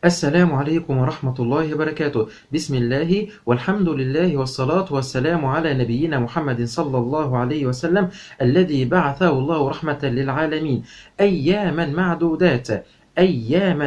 السلام عليكم ورحمة الله وبركاته. بسم الله والحمد لله والصلاة والسلام على نبينا محمد صلى الله عليه وسلم الذي بعثه الله رحمة للعالمين. أياما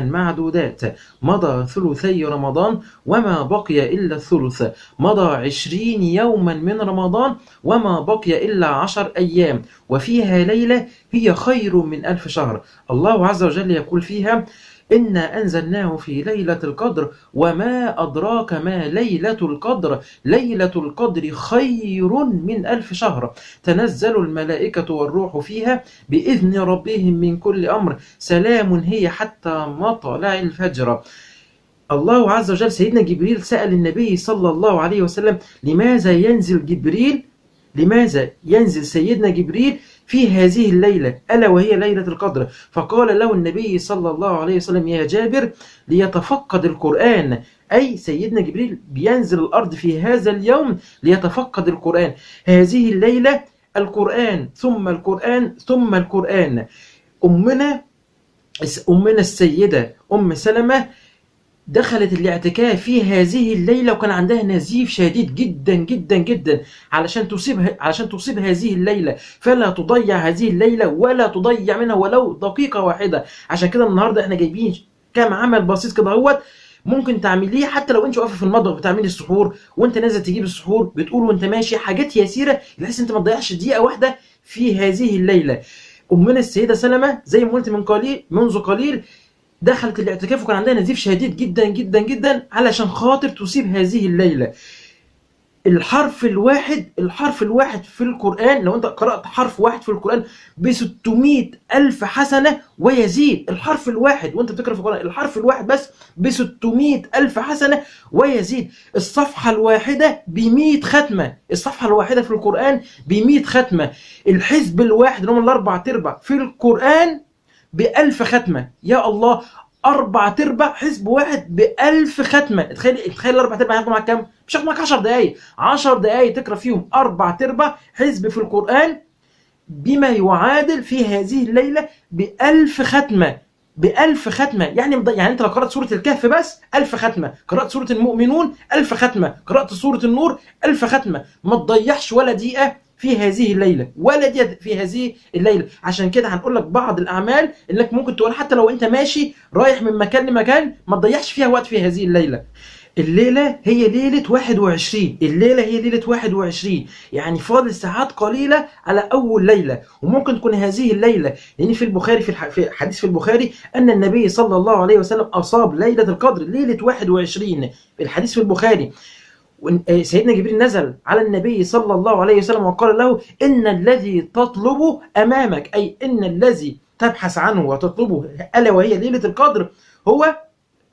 معدودات مضى ثلثي رمضان وما بقي إلا الثلث، مضى 20 يوما من رمضان وما بقي إلا 10 أيام، وفيها ليلة هي خير من 1000 شهر. الله عز وجل يقول فيها: إنا أنزلناه في ليلة القدر وما أدراك ما ليلة القدر، ليلة القدر خير من 1000 شهر، تنزل الملائكة والروح فيها بإذن ربهم من كل أمر، سلام هي حتى مطلع الفجر. الله عز وجل سيدنا جبريل سأل النبي صلى الله عليه وسلم: لماذا ينزل سيدنا جبريل في هذه الليلة ألا وهي ليلة القدر؟ فقال له النبي صلى الله عليه وسلم: يا جابر، ليتفقد القرآن. أي سيدنا جبريل بينزل الأرض في هذا اليوم ليتفقد القرآن. هذه الليلة القرآن ثم القرآن ثم القرآن. أمنا السيدة أم سلمة دخلت الاعتكاف في هذه الليلة وكان عندها نزيف شديد جدا جدا جدا علشان تصيب هذه الليلة، فلا تضيع هذه الليلة ولا تضيع منها ولو دقيقة واحدة. عشان كده النهاردة احنا جايبين كام عمل بسيط كده اهوت ممكن تعمليه، حتى لو انت واقفه في المطبخ بتعملي السحور وانت نازل تجيب السحور بتقول وانت ماشي، حاجات يسيرة بحيث انت ما تضيعش دقيقة واحدة في هذه الليلة. أمنا السيدة سلمة زي ما قلت منذ قليل دخلت الاعتكاف وكان عندها نزيف شديد جدا جدا جدا علشان خاطر تصيب هذه الليلة. الحرف الواحد في القرآن، لو انت قرأت حرف واحد في القرآن ب600 ألف حسنة ويزيد. الحرف الواحد وانت بتقرأ في القرآن الحرف الواحد بس ب600 ألف حسنة ويزيد. الصفحة الواحدة ب100 ختمة، الصفحة الواحدة في القرآن ب100 ختمة. الحزب الواحد اللي هم ال4 في القرآن ب1000 ختمة. يا الله، 4/4 حزب واحد ب1000 ختمة. تخيل 4/4 هياخدوا معاك كام؟ مش هياخدوا معاك 10 دقايق. 10 دقايق تقرا فيهم 4/4 حزب في القرآن، بما يعادل في هذه الليلة ب1000 ختمة. ب1000 ختمة يعني انت لو قرأت سورة الكهف بس 1000 ختمة، قرأت سورة المؤمنون 1000 ختمة، قرأت سورة النور 1000 ختمة. ما تضيعش ولا دقيقة في هذه الليلة، ولا دقيقة في هذه الليلة. عشان كده هنقول لك بعض الأعمال انك ممكن تقول حتى لو انت ماشي رايح من مكان لمكان ما تضيعش فيها وقت في هذه الليلة. الليلة هي ليلة 21. الليلة هي ليلة 21، يعني فاضل ساعات قليلة على أول ليلة. وممكن تكون هذه الليلة لأن في البخاري في حديث في البخاري أن النبي صلى الله عليه وسلم أصاب ليلة القدر ليلة 21. الحديث في البخاري سيدنا جبريل نزل على النبي صلى الله عليه وسلم وقال له: إن الذي تطلبه أمامك، أي إن الذي تبحث عنه وتطلبه ألا وهي ليلة القدر هو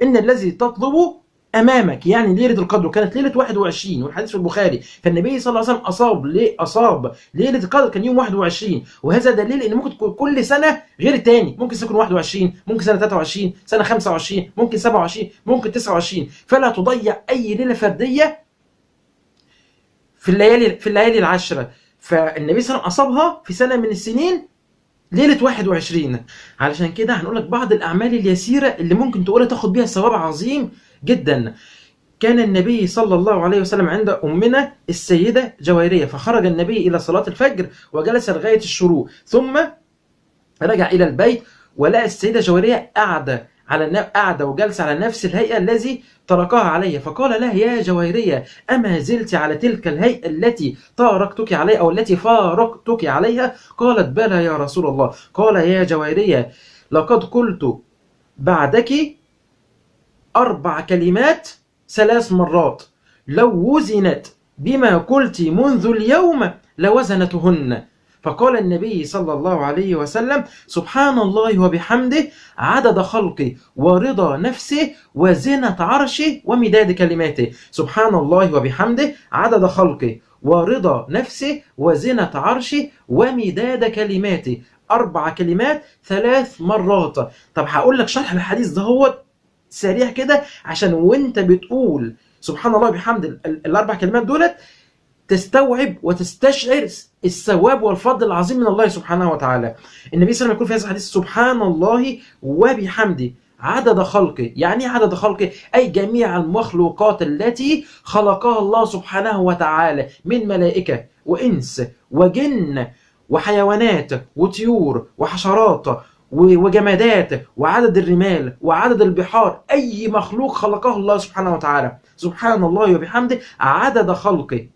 إن الذي تطلبه أمامك، يعني ليلة القدر كانت ليلة 21 والحديث في البخاري. فالنبي صلى الله عليه وسلم أصاب ليلة القدر كان يوم 21، وهذا دليل إن ممكن تكون كل سنة غير التاني. ممكن سنة 21، ممكن سنة 23، سنة 25، ممكن 27، ممكن 29. فلا تضيع أي ليلة فردية في الليالي العشرة. فالنبي صلى الله عليه وسلم أصابها في سنة من السنين ليلة 21. علشان كده هنقول لك بعض الأعمال اليسيرة اللي ممكن تقولها تاخد بيها ثواب عظيم جدا. كان النبي صلى الله عليه وسلم عند أمنا السيدة جويرية، فخرج النبي إلى صلاة الفجر وجلس لغاية الشروق، ثم رجع إلى البيت ولقى السيدة جويرية قاعدة وجلسة على نفس الهيئة الذي تركها عليها. فقال لها: يا جويرية، أما زلت على تلك الهيئة التي تاركتك عليها أو التي فارقتك عليها؟ قالت: بلى يا رسول الله. قال: يا جويرية، لقد قلت بعدك 4 كلمات 3 مرات، لو وزنت بما قلت منذ اليوم لوزنتهن. فقال النبي صلى الله عليه وسلم: سبحان الله وبحمده عدد خلقه ورضا نفسه وزنة عرشه ومداد كلماته. سبحان الله وبحمده عدد خلقه ورضا نفسه وزنة عرشه ومداد كلماته. 4 كلمات 3 مرات. طب هقول لك شرح الحديث ده هو سريع كده عشان وانت بتقول سبحان الله وبحمده ال4 كلمات دولت تستوعب وتستشعر الثواب والفضل العظيم من الله سبحانه وتعالى. النبي صلى الله عليه وسلم يقول في هذا الحديث: سبحان الله وبحمده عدد خلقه. يعني ايه عدد خلقه؟ أي جميع المخلوقات التي خلقها الله سبحانه وتعالى من ملائكة وإنس وجن وحيوانات وطيور وحشرات وجمادات، وعدد الرمال وعدد البحار. أي مخلوق خلقه الله سبحانه وتعالى، سبحان الله وبحمده، عدد خلقه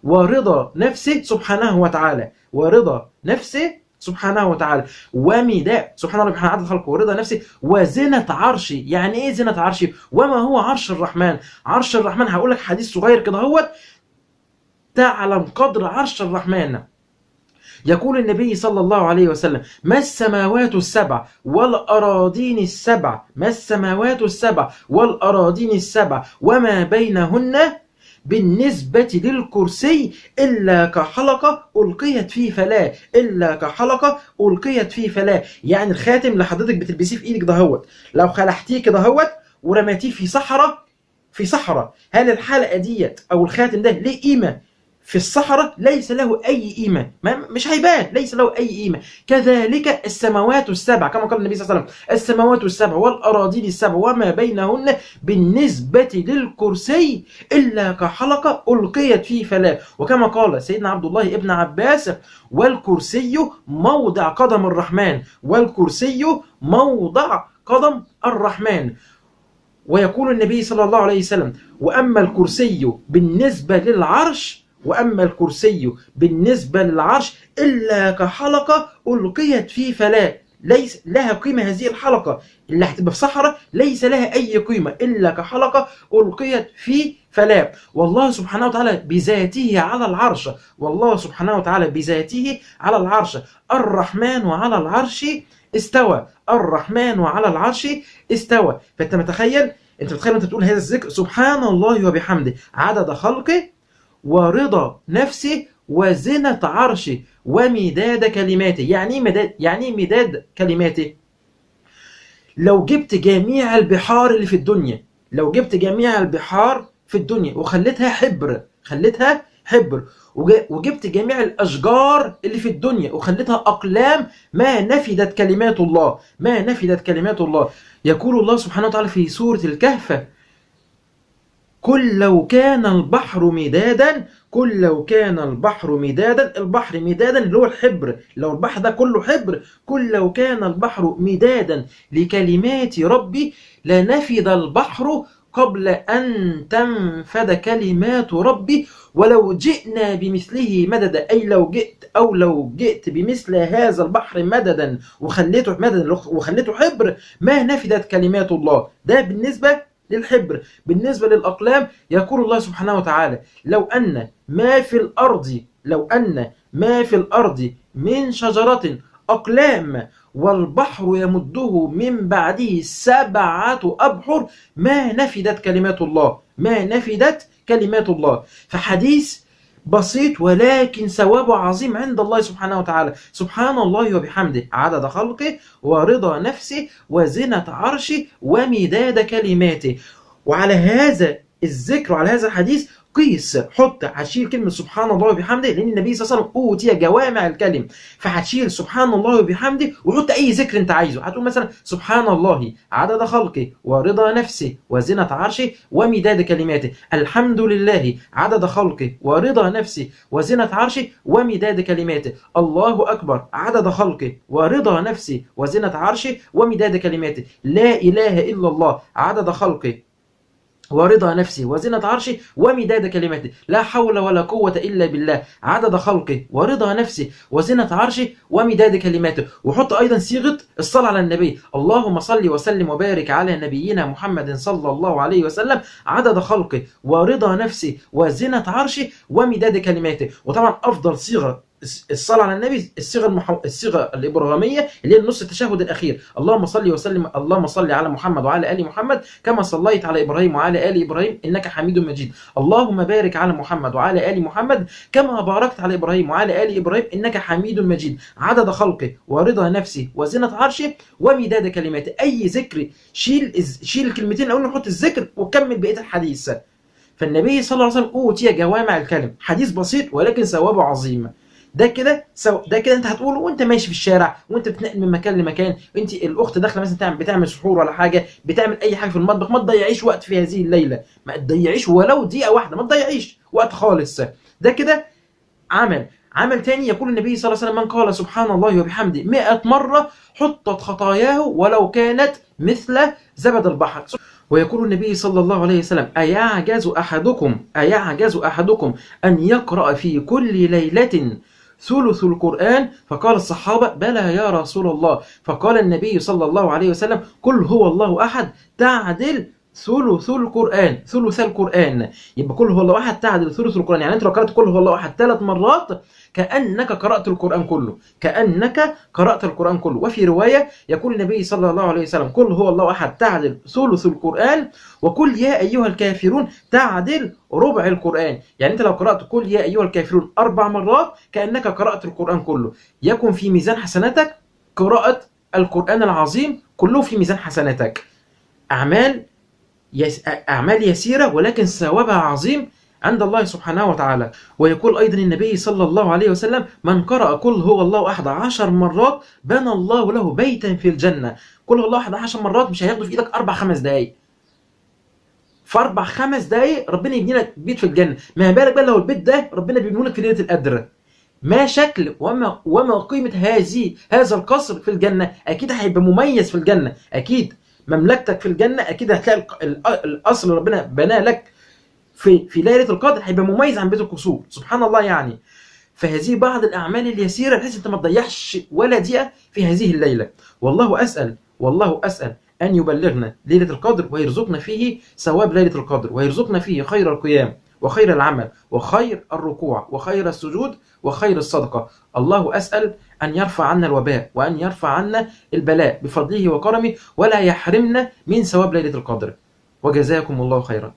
ورضا نفسه سبحانه وتعالى، ورضا نفسه سبحانه وتعالى، ومداد سبحان الله وبحمده عدد خلقه ورضا نفسه، وزنة عرشه. يعني ايه زنة عرشه؟ وما هو عرش الرحمن؟ عرش الرحمن هقول لك حديث صغير كده هو تعلم قدر عرش الرحمن. يقول النبي صلى الله عليه وسلم: ما السماوات السبع والأراضين السبع، ما السماوات السبع والأراضين السبع وما بينهن بالنسبة للكرسي إلا كحلقة ألقيت في فلاة، إلا كحلقة ألقيت في فلاة. يعني الخاتم اللي حضرتك بتلبسيه في إيدك دهوت لو خلعتيه كده هوت ورميتيه في صحراء، في صحراء، هل الحلقة ديت أو الخاتم ده ليه قيمة؟ في الصحراء ليس له أي قيمة، مش هيبان، ليس له أي قيمة. كذلك السماوات السبع، كما قال النبي صلى الله عليه وسلم: السماوات السبع والأراضين السبع وما بينهن بالنسبة للكرسي إلا كحلقة ألقيت في فلاة. وكما قال سيدنا عبد الله ابن عباس: والكرسي موضع قدم الرحمن، والكرسي موضع قدم الرحمن. ويقول النبي صلى الله عليه وسلم: وأما الكرسي بالنسبة للعرش، وأما الكرسي بالنسبة للعرش إلا كحلقة ألقيت في فلاة. ليس لها قيمة هذه الحلقة اللي هتبقى في صحراء، ليس لها أي قيمة إلا كحلقة ألقيت في فلاة. والله سبحانه وتعالى بذاته على العرش، والله سبحانه وتعالى بذاته على العرش. الرحمن وعلى العرش استوى، الرحمن وعلى العرش استوى. فأنت متخيل، أنت متخيل أنت بتقول هذا الذكر: سبحان الله وبحمده عدد خلقه ورضا نفسه وزنة عرشه ومداد كلماته. يعني مداد، يعني مداد كلماته. لو جبت جميع البحار اللي في الدنيا، لو جبت جميع البحار في الدنيا وخليتها حبر، خليتها حبر، وجبت جميع الأشجار اللي في الدنيا وخليتها أقلام، ما نفدت كلمات الله، ما نفدت كلمات الله. يقول الله سبحانه وتعالى في سورة الكهف: قل لو كان البحر مدادا، قل لو كان البحر مدادا. البحر مدادا اللي هو الحبر، لو البحر ده كله حبر، قل لو كان البحر مدادا لكلمات ربي لنفد البحر قبل أن تنفد كلمات ربي ولو جئنا بمثله مددا. أي لو جئت، أو لو جئت بمثل هذا البحر مددا وخليته مددا وخليته حبر، ما نفدت كلمات الله. ده بالنسبة للحبر. بالنسبة للأقلام يقول الله سبحانه وتعالى: لو أن ما في الأرض، لو أن ما في الأرض من شجرة أقلام والبحر يمده من بعده 7 أبحر ما نفدت كلمات الله، ما نفدت كلمات الله. فحديث بسيط ولكن ثوابه عظيم عند الله سبحانه وتعالى. سبحان الله وبحمده عدد خلقه ورضا نفسه وزنة عرشه ومداد كلماته. وعلى هذا الذكر وعلى هذا الحديث قيس، حط، هتشيل كلمة سبحان الله وبحمده، لأن النبي صلى الله عليه وسلم أوتي جوامع الكلم، فهتشيل سبحان الله وبحمده وحط أي ذكر أنت عايزه. هتقول مثلا: سبحان الله عدد خلقه ورضا نفسه وزنة عرشه ومداد كلماته، الحمد لله عدد خلقه ورضا نفسه وزنة عرشه ومداد كلماته، الله أكبر عدد خلقه ورضا نفسه وزنة عرشه ومداد كلماته، لا إله إلا الله عدد خلقه ورضا نفسه وزنة عرشه ومداد كلماته، لا حول ولا قوة إلا بالله عدد خلقه ورضا نفسه وزنة عرشه ومداد كلماته. وحط أيضا صيغة الصلاة على النبي: اللهم صل وسلم وبارك على نبينا محمد صلى الله عليه وسلم عدد خلقه ورضا نفسه وزنة عرشه ومداد كلماته. وطبعا أفضل صيغة الصلاة على النبي الصيغة الإبراهيمية اللي هي النص التشهد الأخير: اللهم صل وسلم، اللهم صل على محمد وعلى آل محمد كما صليت على إبراهيم وعلى آل إبراهيم إنك حميد مجيد، اللهم بارك على محمد وعلى آل محمد كما باركت على إبراهيم وعلى آل إبراهيم إنك حميد مجيد، عدد خلقه ورضا نفسه وزنة عرشه ومداد كلماته. أي ذكر شيل الكلمتين الأول نحط الذكر وكمل بقية الحديث. فالنبي صلى الله عليه وسلم أوتي جوامع الكلم، حديث بسيط ولكن ثوابه عظيم. ده كده انت هتقوله وانت ماشي في الشارع، وانت بتنقل من مكان لمكان. انت الاخت داخله مثلا بتعمل سحور ولا حاجه، بتعمل اي حاجه في المطبخ، ما تضيعيش وقت في هذه الليله، ما تضيعيش ولو دقيقه واحده، ما تضيعيش وقت خالص. ده كده عمل تاني. يقول النبي صلى الله عليه وسلم: من قال سبحان الله وبحمده 100 مرة حطت خطاياه ولو كانت مثل زبد البحر. ويقول النبي صلى الله عليه وسلم: أيعجز أحدكم أن يقرأ في كل ليلة ثلث القرآن؟ فقال الصحابة: بلى يا رسول الله. فقال النبي صلى الله عليه وسلم: قل هو الله أحد تعدل ثلث القرآن. يبقى قل هو الله أحد تعدل ثلث القرآن. يعني أنت لو قرأت قل هو الله أحد 3 مرات كأنك قرأت القرآن كله، كأنك قرأت القرآن كله. وفي رواية يقول النبي صلى الله عليه وسلم: قل هو الله أحد تعدل ثلث القرآن، وقل يا أيها الكافرون تعدل ربع القرآن. يعني أنت لو قرأت قل يا أيها الكافرون 4 مرات كأنك قرأت القرآن كله. يكن في ميزان حسناتك قراءة القرآن العظيم كله، في ميزان حسناتك. أعمال يسيرة ولكن ثوابها عظيم عند الله سبحانه وتعالى. ويقول أيضا النبي صلى الله عليه وسلم: من قرأ قل هو الله أحد 10 مرات بنى الله له بيتا في الجنة. قل هو الله أحد 10 مرات مش هياخده في إيدك 4-5 دقايق. في 4-5 دقايق ربنا يبني لك بيت في الجنة. ما بالك بقى لو البيت ده ربنا بيبنيه لك في ليلة القدر؟ ما شكل وما قيمة هذا القصر في الجنة. أكيد هيبقى مميز في الجنة، أكيد مملكتك في الجنة، أكيد هتلاقي القصر اللي ربنا بناه لك في ليلة القدر هيبقى مميز عن بيت القصور. سبحان الله يعني. فهذه بعض الأعمال اليسيرة بحيث أنت ما تضيعش ولا دقيقة في هذه الليلة. والله أسأل أن يبلغنا ليلة القدر ويرزقنا فيه ثواب ليلة القدر، ويرزقنا فيه خير القيام وخير العمل وخير الركوع وخير السجود وخير الصدقة. الله أسأل أن يرفع عنا الوباء وأن يرفع عنا البلاء بفضله وكرمه، ولا يحرمنا من ثواب ليلة القدر. وجزاكم الله خيرا.